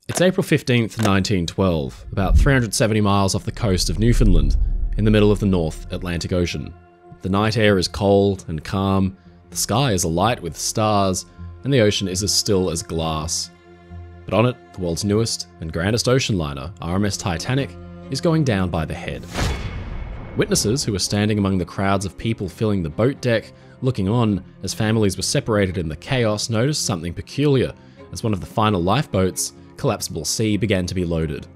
It's April 15th, 1912, about 370 miles off the coast of Newfoundland, in the middle of the North Atlantic Ocean. The night air is cold and calm, the sky is alight with stars, and the ocean is as still as glass. But on it, the world's newest and grandest ocean liner, RMS Titanic, is going down by the head. Witnesses who were standing among the crowds of people filling the boat deck, looking on as families were separated in the chaos, noticed something peculiar as one of the final lifeboats, Collapsible C, began to be loaded.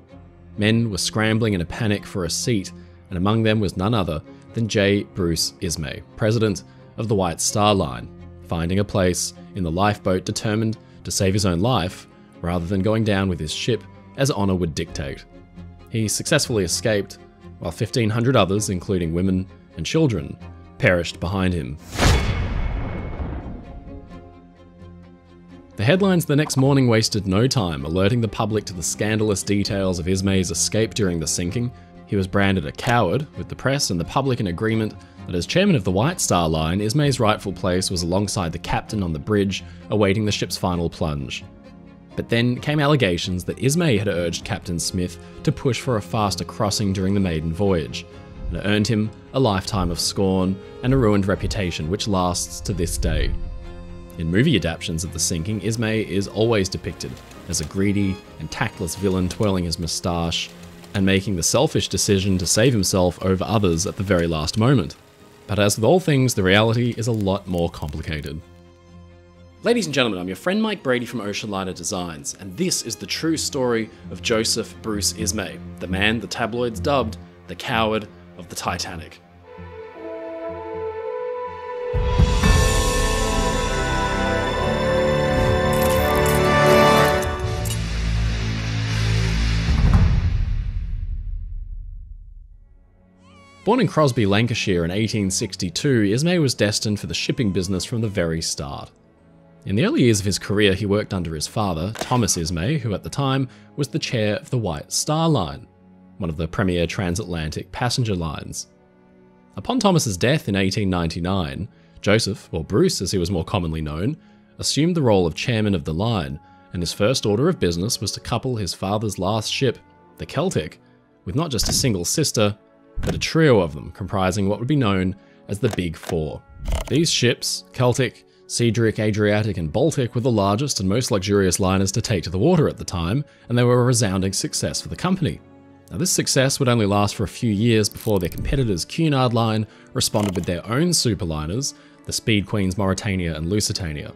Men were scrambling in a panic for a seat, and among them was none other than J Bruce Ismay, president of the White Star Line, finding a place in the lifeboat determined to save his own life rather than going down with his ship as honor would dictate. He successfully escaped, while 1,500 others, including women and children, perished behind him. The headlines the next morning wasted no time alerting the public to the scandalous details of Ismay's escape during the sinking. He was branded a coward, with the press and the public in agreement that as chairman of the White Star Line, Ismay's rightful place was alongside the captain on the bridge, awaiting the ship's final plunge. But then came allegations that Ismay had urged Captain Smith to push for a faster crossing during the maiden voyage, and it earned him a lifetime of scorn and a ruined reputation which lasts to this day. In movie adaptations of the sinking, Ismay is always depicted as a greedy and tactless villain twirling his moustache and making the selfish decision to save himself over others at the very last moment. But as with all things, the reality is a lot more complicated. Ladies and gentlemen, I'm your friend Mike Brady from Oceanliner Designs, and this is the true story of Joseph Bruce Ismay, the man the tabloids dubbed the coward of the Titanic. Born in Crosby, Lancashire in 1862, Ismay was destined for the shipping business from the very start. In the early years of his career, he worked under his father, Thomas Ismay, who at the time was the chair of the White Star Line, one of the premier transatlantic passenger lines. Upon Thomas's death in 1899, Joseph, or Bruce as he was more commonly known, assumed the role of chairman of the line, and his first order of business was to couple his father's last ship, the Celtic, with not just a single sister, but a trio of them comprising what would be known as the Big Four. These ships, Celtic, Cedric, Adriatic, and Baltic, were the largest and most luxurious liners to take to the water at the time, and they were a resounding success for the company. Now, this success would only last for a few years before their competitors Cunard Line responded with their own superliners, the Speed Queens Mauretania and Lusitania.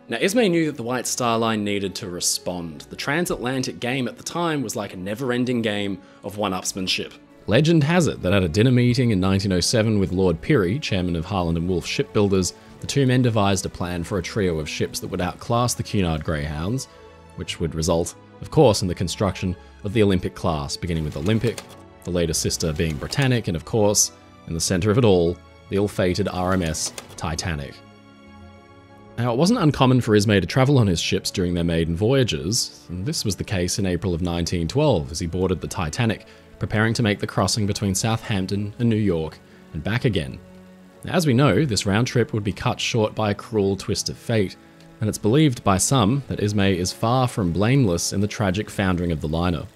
Now, Ismay knew that the White Star Line needed to respond. The transatlantic game at the time was like a never-ending game of one-upsmanship. Legend has it that at a dinner meeting in 1907 with Lord Pirrie, chairman of Harland and Wolff Shipbuilders, the two men devised a plan for a trio of ships that would outclass the Cunard Greyhounds, which would result, of course, in the construction of the Olympic class, beginning with Olympic, the later sister being Britannic, and of course, in the centre of it all, the ill-fated RMS Titanic. Now, it wasn't uncommon for Ismay to travel on his ships during their maiden voyages, and this was the case in April of 1912 as he boarded the Titanic, preparing to make the crossing between Southampton and New York and back again. Now, as we know, this round trip would be cut short by a cruel twist of fate, and it's believed by some that Ismay is far from blameless in the tragic foundering of the liner.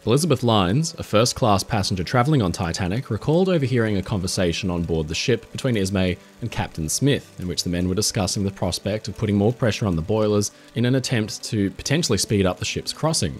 Elizabeth Lines, a first-class passenger travelling on Titanic, recalled overhearing a conversation on board the ship between Ismay and Captain Smith, in which the men were discussing the prospect of putting more pressure on the boilers in an attempt to potentially speed up the ship's crossing.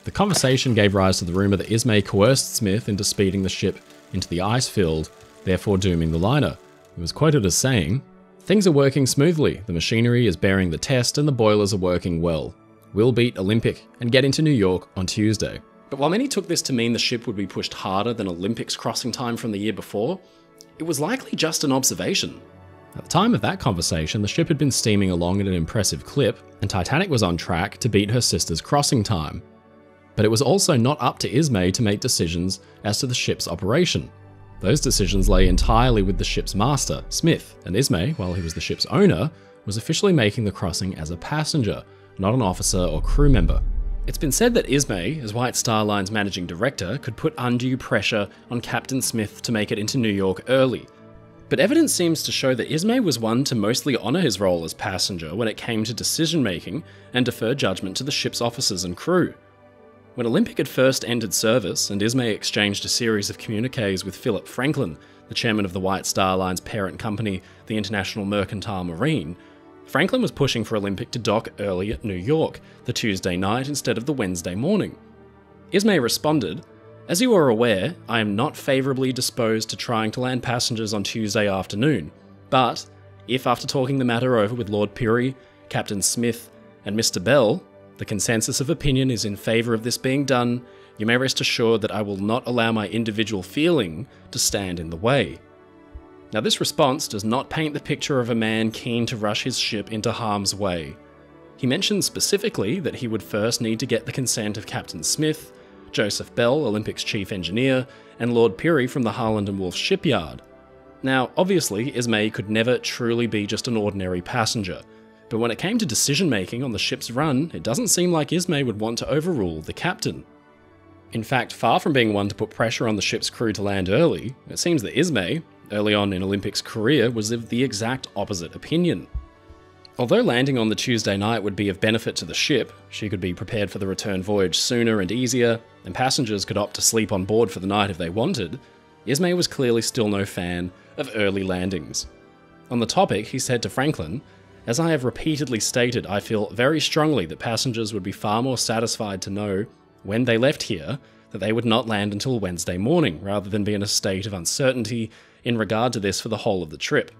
The conversation gave rise to the rumour that Ismay coerced Smith into speeding the ship into the ice field, therefore dooming the liner. He was quoted as saying, "Things are working smoothly, the machinery is bearing the test and the boilers are working well. We'll beat Olympic and get into New York on Tuesday." But while many took this to mean the ship would be pushed harder than Olympic's crossing time from the year before, it was likely just an observation. At the time of that conversation, the ship had been steaming along at an impressive clip, and Titanic was on track to beat her sister's crossing time. But it was also not up to Ismay to make decisions as to the ship's operation. Those decisions lay entirely with the ship's master, Smith, and Ismay, while he was the ship's owner, was officially making the crossing as a passenger, not an officer or crew member. It's been said that Ismay, as White Star Line's managing director, could put undue pressure on Captain Smith to make it into New York early. But evidence seems to show that Ismay was one to mostly honour his role as passenger when it came to decision-making and defer judgment to the ship's officers and crew. When Olympic had first entered service and Ismay exchanged a series of communiques with Philip Franklin, the chairman of the White Star Line's parent company, the International Mercantile Marine, Franklin was pushing for Olympic to dock early at New York, the Tuesday night instead of the Wednesday morning. Ismay responded, "As you are aware, I am not favourably disposed to trying to land passengers on Tuesday afternoon, but if after talking the matter over with Lord Pirrie, Captain Smith, and Mr. Bell, the consensus of opinion is in favour of this being done, you may rest assured that I will not allow my individual feeling to stand in the way." Now, this response does not paint the picture of a man keen to rush his ship into harm's way. He mentions specifically that he would first need to get the consent of Captain Smith, Joseph Bell, Olympic's chief engineer, and Lord Pirrie from the Harland and Wolff shipyard. Now, obviously, Ismay could never truly be just an ordinary passenger, but when it came to decision-making on the ship's run, it doesn't seem like Ismay would want to overrule the captain. In fact, far from being one to put pressure on the ship's crew to land early, it seems that Ismay, early on in Olympic's career, was of the exact opposite opinion. Although landing on the Tuesday night would be of benefit to the ship, she could be prepared for the return voyage sooner and easier, and passengers could opt to sleep on board for the night if they wanted, Ismay was clearly still no fan of early landings. On the topic, he said to Franklin, "As I have repeatedly stated, I feel very strongly that passengers would be far more satisfied to know, when they left here, that they would not land until Wednesday morning, rather than be in a state of uncertainty in regard to this for the whole of the trip.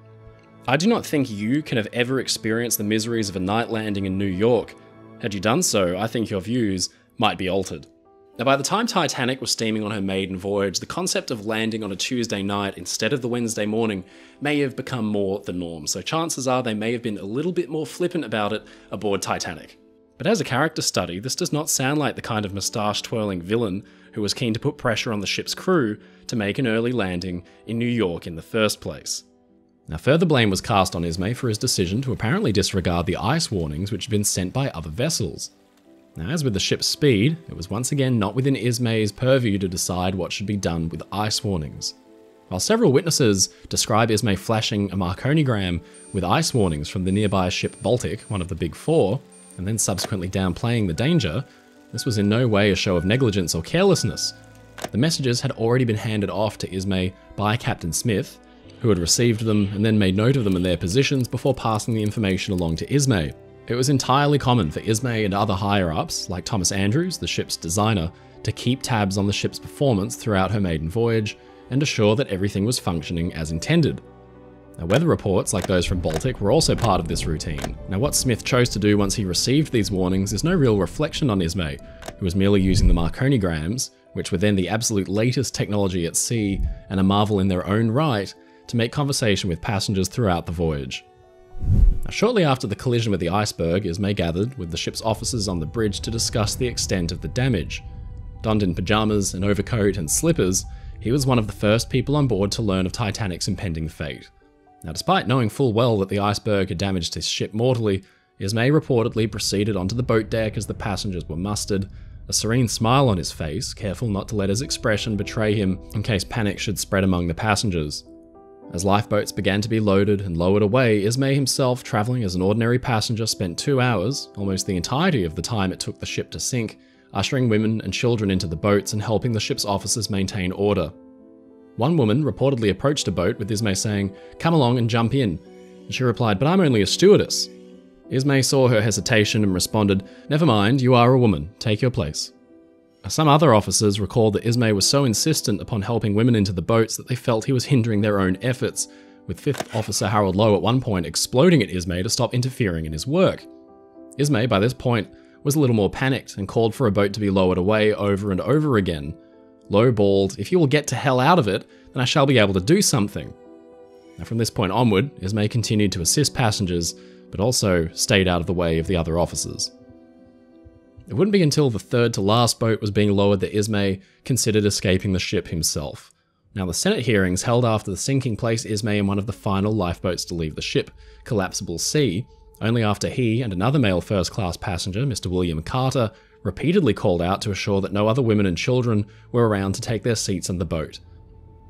I do not think you can have ever experienced the miseries of a night landing in New York. Had you done so, I think your views might be altered." Now, by the time Titanic was steaming on her maiden voyage, the concept of landing on a Tuesday night instead of the Wednesday morning may have become more the norm, so chances are they may have been a little bit more flippant about it aboard Titanic. But as a character study, this does not sound like the kind of moustache-twirling villain who was keen to put pressure on the ship's crew to make an early landing in New York in the first place. Now, further blame was cast on Ismay for his decision to apparently disregard the ice warnings which had been sent by other vessels. Now, as with the ship's speed, it was once again not within Ismay's purview to decide what should be done with ice warnings. While several witnesses describe Ismay flashing a Marconigram with ice warnings from the nearby ship Baltic, one of the Big Four, and then subsequently downplaying the danger, this was in no way a show of negligence or carelessness. The messages had already been handed off to Ismay by Captain Smith, who had received them and then made note of them in their positions before passing the information along to Ismay. It was entirely common for Ismay and other higher-ups, like Thomas Andrews, the ship's designer, to keep tabs on the ship's performance throughout her maiden voyage and assure that everything was functioning as intended. Now, weather reports, like those from Baltic, were also part of this routine. Now, what Smith chose to do once he received these warnings is no real reflection on Ismay, who was merely using the Marconigrams, which were then the absolute latest technology at sea and a marvel in their own right, to make conversation with passengers throughout the voyage. Now, shortly after the collision with the iceberg, Ismay gathered with the ship's officers on the bridge to discuss the extent of the damage. Donned in pyjamas, an overcoat, and slippers, he was one of the first people on board to learn of Titanic's impending fate. Now, despite knowing full well that the iceberg had damaged his ship mortally, Ismay reportedly proceeded onto the boat deck as the passengers were mustered, a serene smile on his face, careful not to let his expression betray him in case panic should spread among the passengers. As lifeboats began to be loaded and lowered away, Ismay himself, travelling as an ordinary passenger, spent 2 hours, almost the entirety of the time it took the ship to sink, ushering women and children into the boats and helping the ship's officers maintain order. One woman reportedly approached a boat with Ismay saying, "Come along and jump in," and she replied, "But I'm only a stewardess." Ismay saw her hesitation and responded, "Never mind, you are a woman, take your place." Some other officers recalled that Ismay was so insistent upon helping women into the boats that they felt he was hindering their own efforts, with 5th Officer Harold Lowe at one point exploding at Ismay to stop interfering in his work. Ismay, by this point, was a little more panicked and called for a boat to be lowered away over and over again. Lowe bawled, "If you will get to hell out of it, then I shall be able to do something." Now, from this point onward, Ismay continued to assist passengers, but also stayed out of the way of the other officers. It wouldn't be until the third to last boat was being lowered that Ismay considered escaping the ship himself. Now, the Senate hearings held after the sinking placed Ismay in one of the final lifeboats to leave the ship, Collapsible C, only after he and another male first-class passenger, Mr. William Carter, repeatedly called out to assure that no other women and children were around to take their seats on the boat.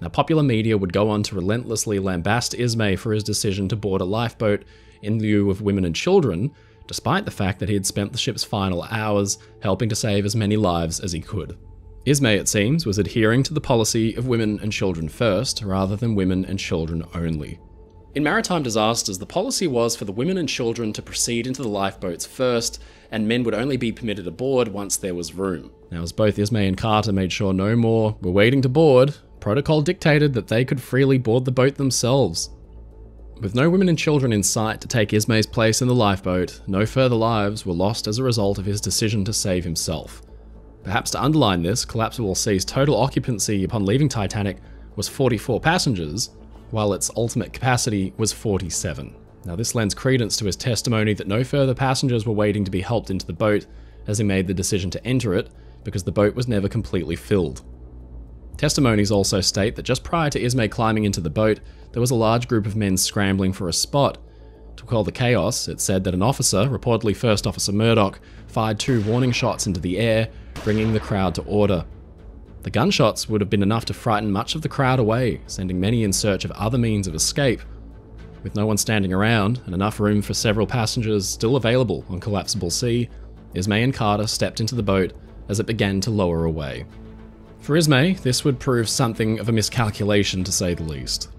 Now, popular media would go on to relentlessly lambast Ismay for his decision to board a lifeboat in lieu of women and children, despite the fact that he had spent the ship's final hours helping to save as many lives as he could. Ismay, it seems, was adhering to the policy of women and children first, rather than women and children only. In maritime disasters, the policy was for the women and children to proceed into the lifeboats first, and men would only be permitted aboard once there was room. Now, as both Ismay and Carter made sure no more were waiting to board, protocol dictated that they could freely board the boat themselves. With no women and children in sight to take Ismay's place in the lifeboat, no further lives were lost as a result of his decision to save himself. Perhaps to underline this, Collapsible Sea's total occupancy upon leaving Titanic was 44 passengers, while its ultimate capacity was 47. Now, this lends credence to his testimony that no further passengers were waiting to be helped into the boat as he made the decision to enter it, because the boat was never completely filled. Testimonies also state that just prior to Ismay climbing into the boat, there was a large group of men scrambling for a spot. To quell the chaos, it said that an officer, reportedly First Officer Murdoch, fired 2 warning shots into the air, bringing the crowd to order. The gunshots would have been enough to frighten much of the crowd away, sending many in search of other means of escape. With no one standing around, and enough room for several passengers still available on Collapsible Sea, Ismay and Carter stepped into the boat as it began to lower away. For Ismay, this would prove something of a miscalculation to say the least.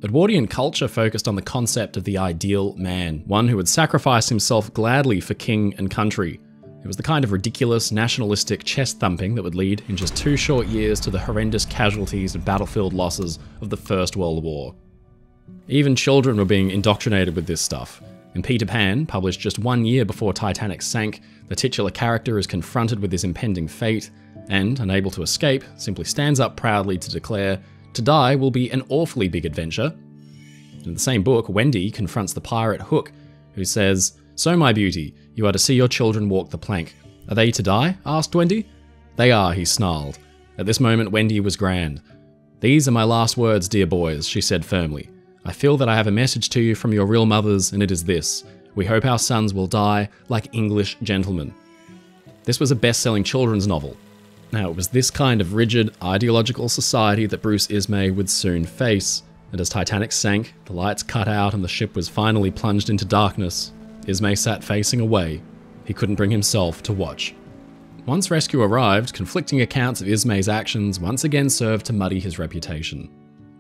Edwardian culture focused on the concept of the ideal man, one who would sacrifice himself gladly for king and country. It was the kind of ridiculous, nationalistic chest-thumping that would lead in just 2 short years to the horrendous casualties and battlefield losses of the First World War. Even children were being indoctrinated with this stuff. In Peter Pan, published just 1 year before Titanic sank, the titular character is confronted with his impending fate, and, unable to escape, simply stands up proudly to declare, "To die will be an awfully big adventure." In the same book, Wendy confronts the pirate Hook, who says, "So, my beauty, you are to see your children walk the plank. Are they to die?" asked Wendy. "They are," he snarled. At this moment, Wendy was grand. "These are my last words, dear boys," she said firmly. "I feel that I have a message to you from your real mothers, and it is this. We hope our sons will die like English gentlemen." This was a best-selling children's novel. Now, it was this kind of rigid, ideological society that Bruce Ismay would soon face, and as Titanic sank, the lights cut out and the ship was finally plunged into darkness, Ismay sat facing away. He couldn't bring himself to watch. Once rescue arrived, conflicting accounts of Ismay's actions once again served to muddy his reputation.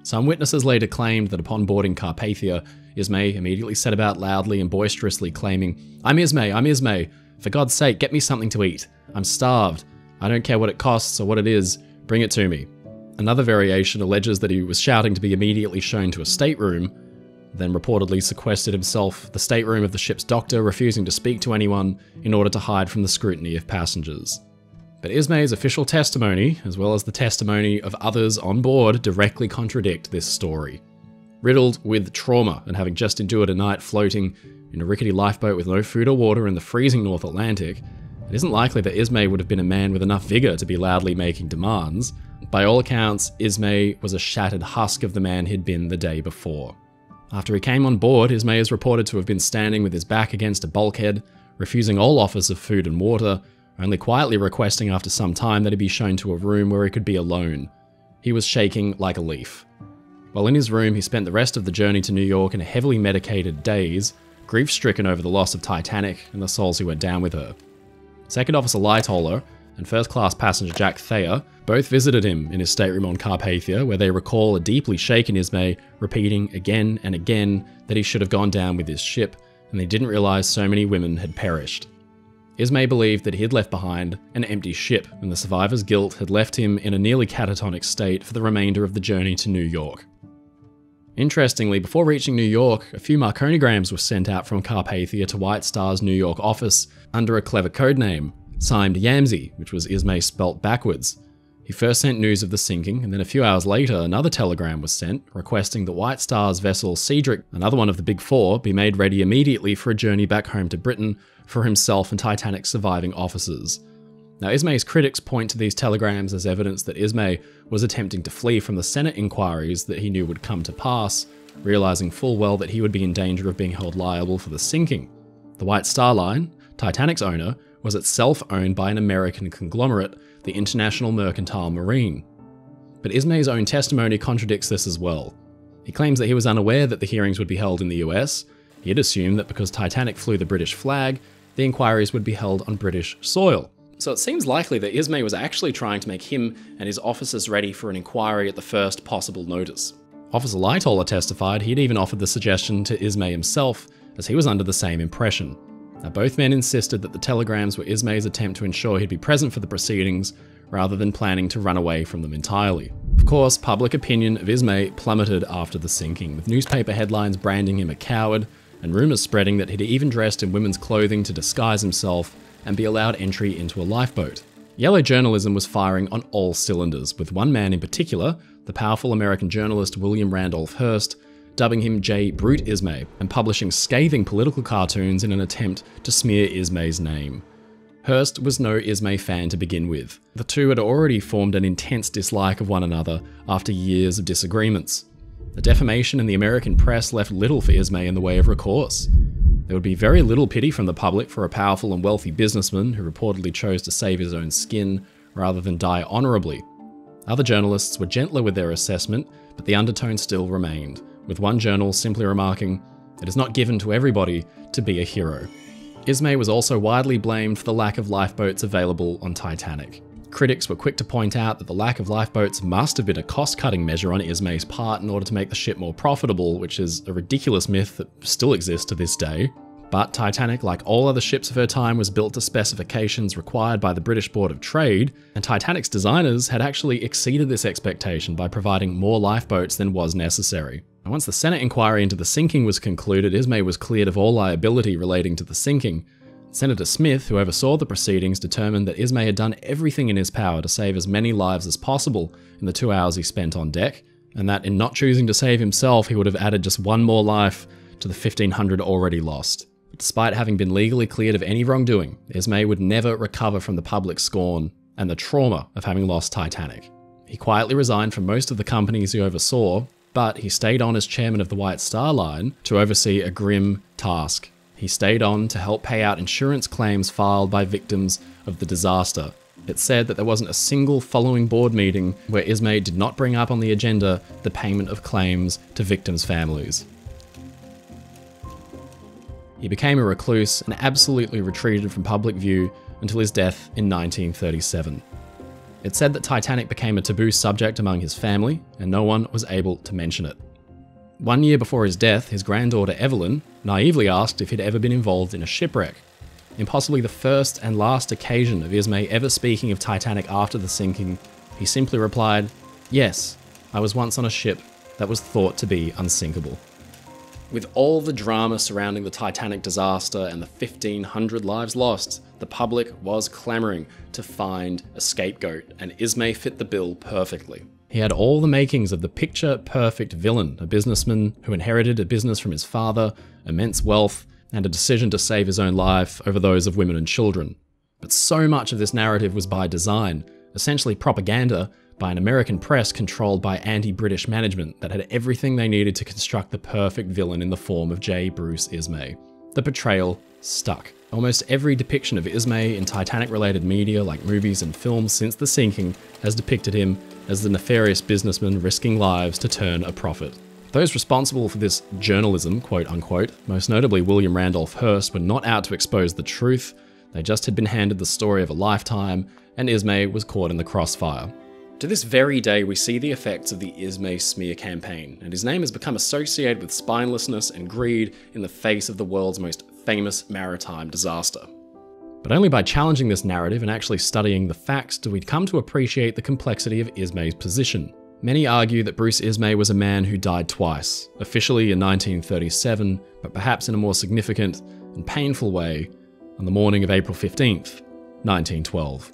Some witnesses later claimed that upon boarding Carpathia, Ismay immediately set about loudly and boisterously claiming, I'm Ismay, for God's sake, get me something to eat. I'm starved. I don't care what it costs or what it is, bring it to me." Another variation alleges that he was shouting to be immediately shown to a stateroom, then reportedly sequestered himself the stateroom of the ship's doctor, refusing to speak to anyone in order to hide from the scrutiny of passengers. But Ismay's official testimony, as well as the testimony of others on board, directly contradict this story. Riddled with trauma and having just endured a night floating in a rickety lifeboat with no food or water in the freezing North Atlantic, it isn't likely that Ismay would have been a man with enough vigour to be loudly making demands. By all accounts, Ismay was a shattered husk of the man he'd been the day before. After he came on board, Ismay is reported to have been standing with his back against a bulkhead, refusing all offers of food and water, only quietly requesting after some time that he be shown to a room where he could be alone. He was shaking like a leaf. While in his room, he spent the rest of the journey to New York in a heavily medicated daze, grief-stricken over the loss of Titanic and the souls who went down with her. Second Officer Lightoller and first-class passenger Jack Thayer both visited him in his stateroom on Carpathia, where they recall a deeply shaken Ismay repeating again and again that he should have gone down with his ship, and they didn't realise so many women had perished. Ismay believed that he had left behind an empty ship, and the survivor's guilt had left him in a nearly catatonic state for the remainder of the journey to New York. Interestingly, before reaching New York, a few Marconigrams were sent out from Carpathia to White Star's New York office under a clever codename, signed Yamsey, which was Ismay spelt backwards. He first sent news of the sinking, and then a few hours later another telegram was sent requesting that White Star's vessel Cedric, another one of the Big Four, be made ready immediately for a journey back home to Britain for himself and Titanic's surviving officers. Now, Ismay's critics point to these telegrams as evidence that Ismay was attempting to flee from the Senate inquiries that he knew would come to pass, realizing full well that he would be in danger of being held liable for the sinking. The White Star Line, Titanic's owner, was itself owned by an American conglomerate, the International Mercantile Marine. But Ismay's own testimony contradicts this as well. He claims that he was unaware that the hearings would be held in the US. He had assumed that because Titanic flew the British flag, the inquiries would be held on British soil. So it seems likely that Ismay was actually trying to make him and his officers ready for an inquiry at the first possible notice. Officer Lightoller testified he'd even offered the suggestion to Ismay himself, as he was under the same impression. Now, both men insisted that the telegrams were Ismay's attempt to ensure he'd be present for the proceedings, rather than planning to run away from them entirely. Of course, public opinion of Ismay plummeted after the sinking, with newspaper headlines branding him a coward, and rumours spreading that he'd even dressed in women's clothing to disguise himself and be allowed entry into a lifeboat. Yellow journalism was firing on all cylinders, with one man in particular, the powerful American journalist William Randolph Hearst, dubbing him J Bruce Ismay and publishing scathing political cartoons in an attempt to smear Ismay's name. Hearst was no Ismay fan to begin with. The two had already formed an intense dislike of one another after years of disagreements. The defamation in the American press left little for Ismay in the way of recourse. There would be very little pity from the public for a powerful and wealthy businessman who reportedly chose to save his own skin rather than die honourably. Other journalists were gentler with their assessment, but the undertone still remained, with one journal simply remarking, "It is not given to everybody to be a hero." Ismay was also widely blamed for the lack of lifeboats available on Titanic. Critics were quick to point out that the lack of lifeboats must have been a cost-cutting measure on Ismay's part in order to make the ship more profitable, which is a ridiculous myth that still exists to this day. But Titanic, like all other ships of her time, was built to specifications required by the British Board of Trade, and Titanic's designers had actually exceeded this expectation by providing more lifeboats than was necessary. And once the Senate inquiry into the sinking was concluded, Ismay was cleared of all liability relating to the sinking. Senator Smith, who oversaw the proceedings, determined that Ismay had done everything in his power to save as many lives as possible in the 2 hours he spent on deck, and that in not choosing to save himself, he would have added just one more life to the 1,500 already lost. But despite having been legally cleared of any wrongdoing, Ismay would never recover from the public scorn and the trauma of having lost Titanic. He quietly resigned from most of the companies he oversaw, but he stayed on as chairman of the White Star Line to oversee a grim task. He stayed on to help pay out insurance claims filed by victims of the disaster. It said that there wasn't a single following board meeting where Ismay did not bring up on the agenda the payment of claims to victims' families. He became a recluse and absolutely retreated from public view until his death in 1937. It said that Titanic became a taboo subject among his family, and no one was able to mention it. 1 year before his death, his granddaughter Evelyn naively asked if he'd ever been involved in a shipwreck. In possibly the first and last occasion of Ismay ever speaking of Titanic after the sinking, he simply replied, "Yes, I was once on a ship that was thought to be unsinkable." With all the drama surrounding the Titanic disaster and the 1,500 lives lost, the public was clamouring to find a scapegoat, and Ismay fit the bill perfectly. He had all the makings of the picture-perfect villain, a businessman who inherited a business from his father, immense wealth, and a decision to save his own life over those of women and children. But so much of this narrative was by design, essentially propaganda, by an American press controlled by anti-British management that had everything they needed to construct the perfect villain in the form of J Bruce Ismay. The portrayal stuck. Almost every depiction of Ismay in Titanic-related media like movies and films since the sinking has depicted him as the nefarious businessman risking lives to turn a profit. Those responsible for this journalism, quote-unquote, most notably William Randolph Hearst, were not out to expose the truth. They just had been handed the story of a lifetime, and Ismay was caught in the crossfire. To this very day, we see the effects of the Ismay smear campaign, and his name has become associated with spinelessness and greed in the face of the world's most famous maritime disaster. But only by challenging this narrative and actually studying the facts do we come to appreciate the complexity of Ismay's position. Many argue that Bruce Ismay was a man who died twice, officially in 1937, but perhaps in a more significant and painful way on the morning of April 15th, 1912.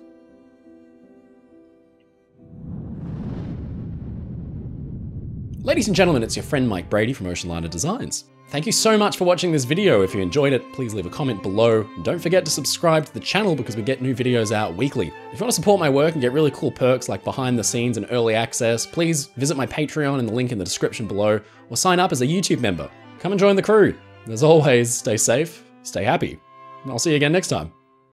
Ladies and gentlemen, it's your friend Mike Brady from Oceanliner Designs. Thank you so much for watching this video. If you enjoyed it, please leave a comment below. And don't forget to subscribe to the channel because we get new videos out weekly. If you want to support my work and get really cool perks like behind the scenes and early access, please visit my Patreon in the link in the description below, or sign up as a YouTube member. Come and join the crew. As always, stay safe, stay happy, and I'll see you again next time.